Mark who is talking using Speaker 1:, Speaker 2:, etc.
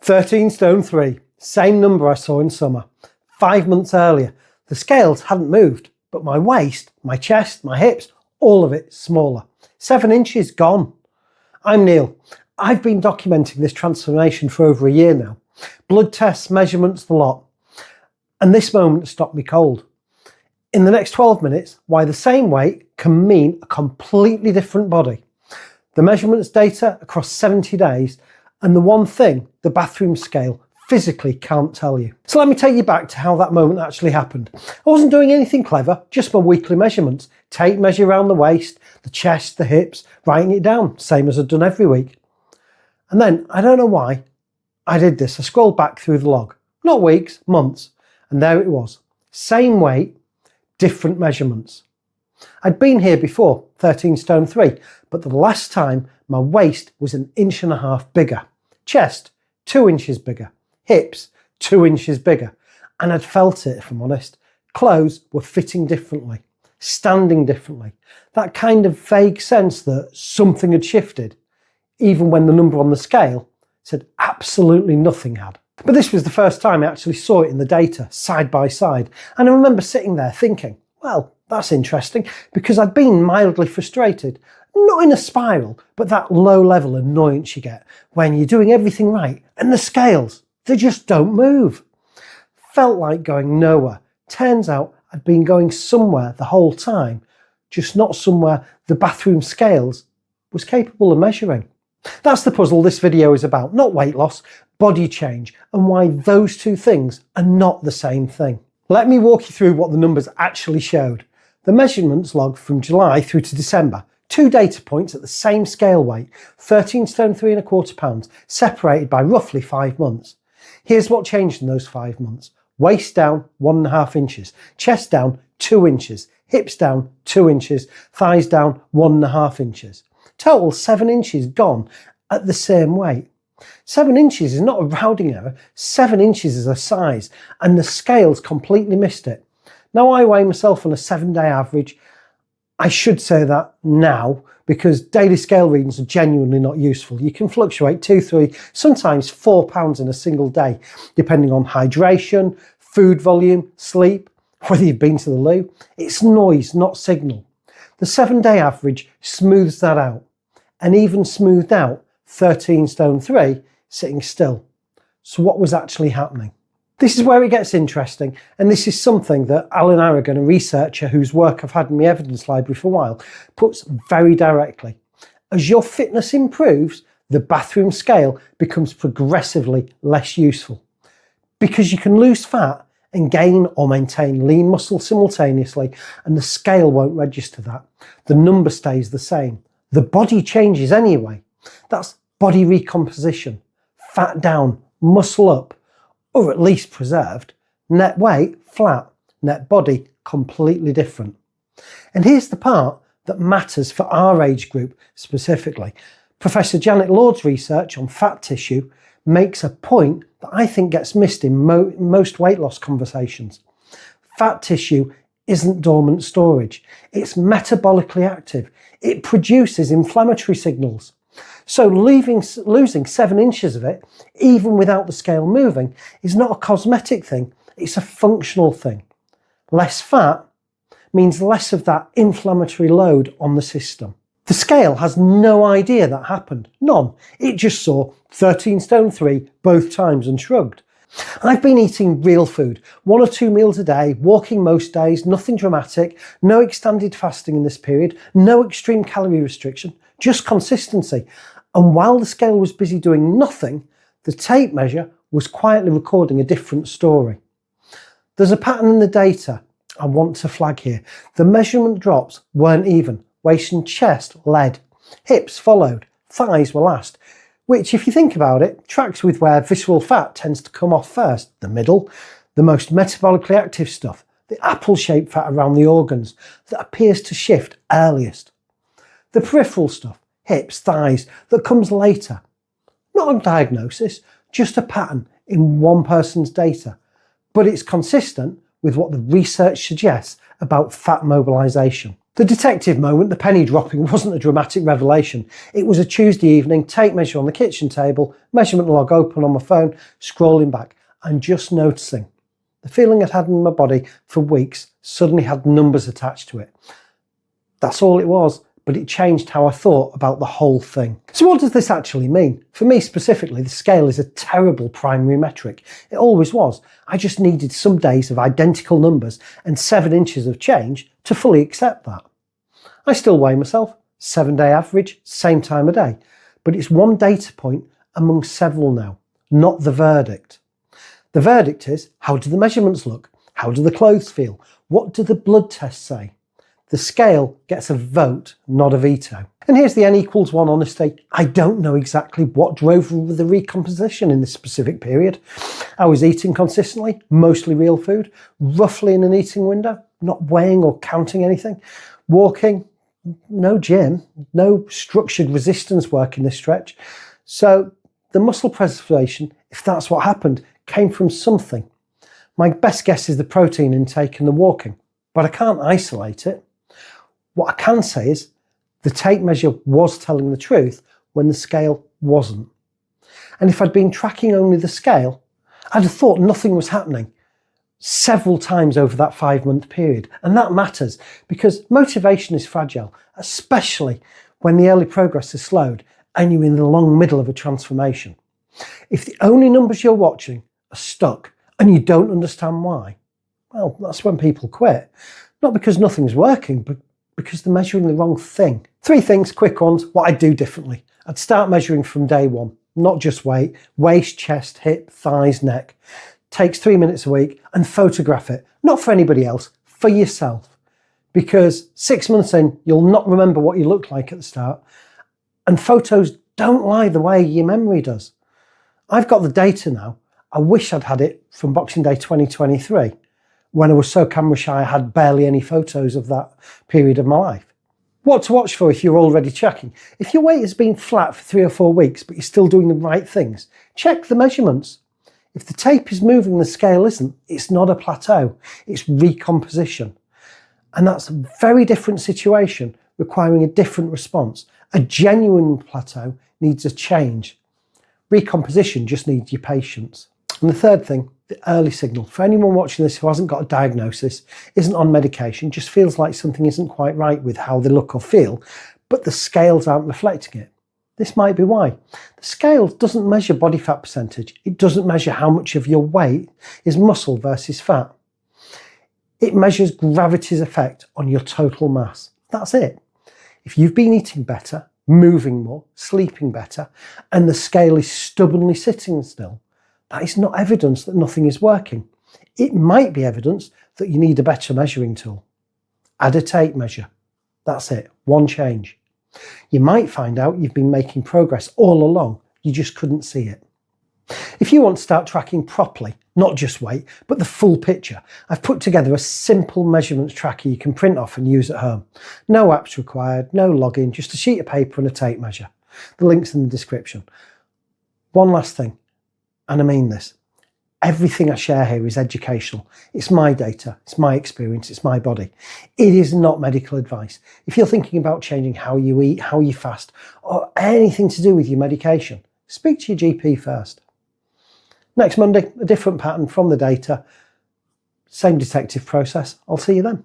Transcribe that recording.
Speaker 1: 13 stone 3, same number I saw in summer. 5 months earlier, the scales hadn't moved, but my waist, my chest, my hips, all of it smaller. 7 inches gone. I'm Neil. I've been documenting this transformation for over a year now. Blood tests, measurements, the lot. And this moment stopped me cold. In the next 12 minutes, why the same weight can mean a completely different body. The measurements data across 70 days, and the one thing the bathroom scale physically can't tell you. So let me take you back to how that moment actually happened. I wasn't doing anything clever, just my weekly measurements. Tape measure around the waist, the chest, the hips, writing it down, same as I'd done every week. And then, I don't know why, I did this. I scrolled back through the log. Not weeks, months. And there it was. Same weight, different measurements. I'd been here before, 13 stone 3, but the last time my waist was 1.5 inches bigger. Chest, 2 inches bigger. Hips, 2 inches bigger. And I'd felt it, if I'm honest. Clothes were fitting differently, standing differently. That kind of vague sense that something had shifted, even when the number on the scale said absolutely nothing had. But this was the first time I actually saw it in the data, side by side. And I remember sitting there thinking, well, that's interesting, because I'd been mildly frustrated. Not in a spiral, but that low level annoyance you get when you're doing everything right and the scales, they just don't move. Felt like going nowhere. Turns out I'd been going somewhere the whole time, just not somewhere the bathroom scales was capable of measuring. That's the puzzle this video is about, not weight loss, body change, and why those two things are not the same thing. Let me walk you through what the numbers actually showed. The measurements log from July through to December. 2 data points at the same scale weight, 13 stone 3¼ pounds, separated by roughly 5 months. Here's what changed in those 5 months. Waist down 1.5 inches, chest down 2 inches, hips down 2 inches, thighs down 1.5 inches. Total 7 inches gone at the same weight. 7 inches is not a rounding error, 7 inches is a size, and the scales completely missed it. Now I weigh myself on a 7-day average. I should say that now, because daily scale readings are genuinely not useful. You can fluctuate 2, 3, sometimes 4 pounds in a single day, depending on hydration, food volume, sleep, whether you've been to the loo. It's noise, not signal. The 7-day average smooths that out, and even smoothed out 13 stone 3 sitting still. So what was actually happening? This is where it gets interesting, and this is something that Alan Aragon, a researcher whose work I've had in my evidence library for a while, puts very directly. As your fitness improves, the bathroom scale becomes progressively less useful, because you can lose fat and gain or maintain lean muscle simultaneously, and the scale won't register that. The number stays the same. The body changes anyway. That's body recomposition. Fat down, muscle up, or at least preserved. Net weight flat, net body completely different. And here's the part that matters for our age group specifically. Professor Janet Lord's research on fat tissue makes a point that I think gets missed in most weight loss conversations. Fat tissue isn't dormant storage. It's metabolically active. It produces inflammatory signals. So losing 7 inches of it, even without the scale moving, is not a cosmetic thing, it's a functional thing. Less fat means less of that inflammatory load on the system. The scale has no idea that happened, none. It just saw 13 stone 3 both times and shrugged. I've been eating real food, 1 or 2 meals a day, walking most days, nothing dramatic, no extended fasting in this period, no extreme calorie restriction, just consistency. And while the scale was busy doing nothing, the tape measure was quietly recording a different story. There's a pattern in the data I want to flag here. The measurement drops weren't even. Waist and chest led. Hips followed. Thighs were last. Which, if you think about it, tracks with where visceral fat tends to come off first. The middle, the most metabolically active stuff, the apple-shaped fat around the organs that appears to shift earliest. The peripheral stuff, hips, thighs, that comes later. Not a diagnosis, just a pattern in one person's data. But it's consistent with what the research suggests about fat mobilisation. The detective moment, the penny dropping, wasn't a dramatic revelation. It was a Tuesday evening, tape measure on the kitchen table, measurement log open on my phone, scrolling back and just noticing. The feeling I'd had in my body for weeks suddenly had numbers attached to it. That's all it was, but it changed how I thought about the whole thing. So what does this actually mean? For me specifically, the scale is a terrible primary metric. It always was. I just needed some days of identical numbers and 7 inches of change to fully accept that. I still weigh myself, 7-day average, same time of day, but it's one data point among several now, not the verdict. The verdict is, how do the measurements look? How do the clothes feel? What do the blood tests say? The scale gets a vote, not a veto. And here's the n=1 honesty. I don't know exactly what drove the recomposition in this specific period. I was eating consistently, mostly real food, roughly in an eating window, not weighing or counting anything, walking, no gym, no structured resistance work in this stretch. So the muscle preservation, if that's what happened, came from something. My best guess is the protein intake and the walking, but I can't isolate it. What I can say is the tape measure was telling the truth when the scale wasn't. And if I'd been tracking only the scale, I'd have thought nothing was happening several times over that 5-month period. And that matters because motivation is fragile, especially when the early progress is slowed and you're in the long middle of a transformation. If the only numbers you're watching are stuck and you don't understand why, well, that's when people quit. Not because nothing's working, but because they're measuring the wrong thing. 3 things, quick ones, what I'd do differently. I'd start measuring from day one, not just weight, waist, chest, hip, thighs, neck. Takes 3 minutes a week and photograph it. Not for anybody else, for yourself. Because 6 months in, you'll not remember what you looked like at the start. And photos don't lie the way your memory does. I've got the data now. I wish I'd had it from Boxing Day 2023, when I was so camera shy I had barely any photos of that period of my life. What to watch for if you're already tracking? If your weight has been flat for 3 or 4 weeks, but you're still doing the right things, check the measurements. If the tape is moving, the scale isn't, it's not a plateau, it's recomposition. And that's a very different situation, requiring a different response. A genuine plateau needs a change. Recomposition just needs your patience. And the third thing, the early signal. For anyone watching this who hasn't got a diagnosis, isn't on medication, just feels like something isn't quite right with how they look or feel, but the scales aren't reflecting it. This might be why. The scale doesn't measure body fat percentage. It doesn't measure how much of your weight is muscle versus fat. It measures gravity's effect on your total mass. That's it. If you've been eating better, moving more, sleeping better, and the scale is stubbornly sitting still, that is not evidence that nothing is working. It might be evidence that you need a better measuring tool. Add a tape measure. That's it. One change. You might find out you've been making progress all along, you just couldn't see it. If you want to start tracking properly, not just weight, but the full picture, I've put together a simple measurements tracker you can print off and use at home. No apps required, no login, just a sheet of paper and a tape measure. The link's in the description. One last thing, and I mean this. Everything I share here is educational. It's my data, it's my experience, it's my body. It is not medical advice. If you're thinking about changing how you eat, how you fast, or anything to do with your medication, speak to your GP first. Next Monday, a different pattern from the data. Same detective process. I'll see you then.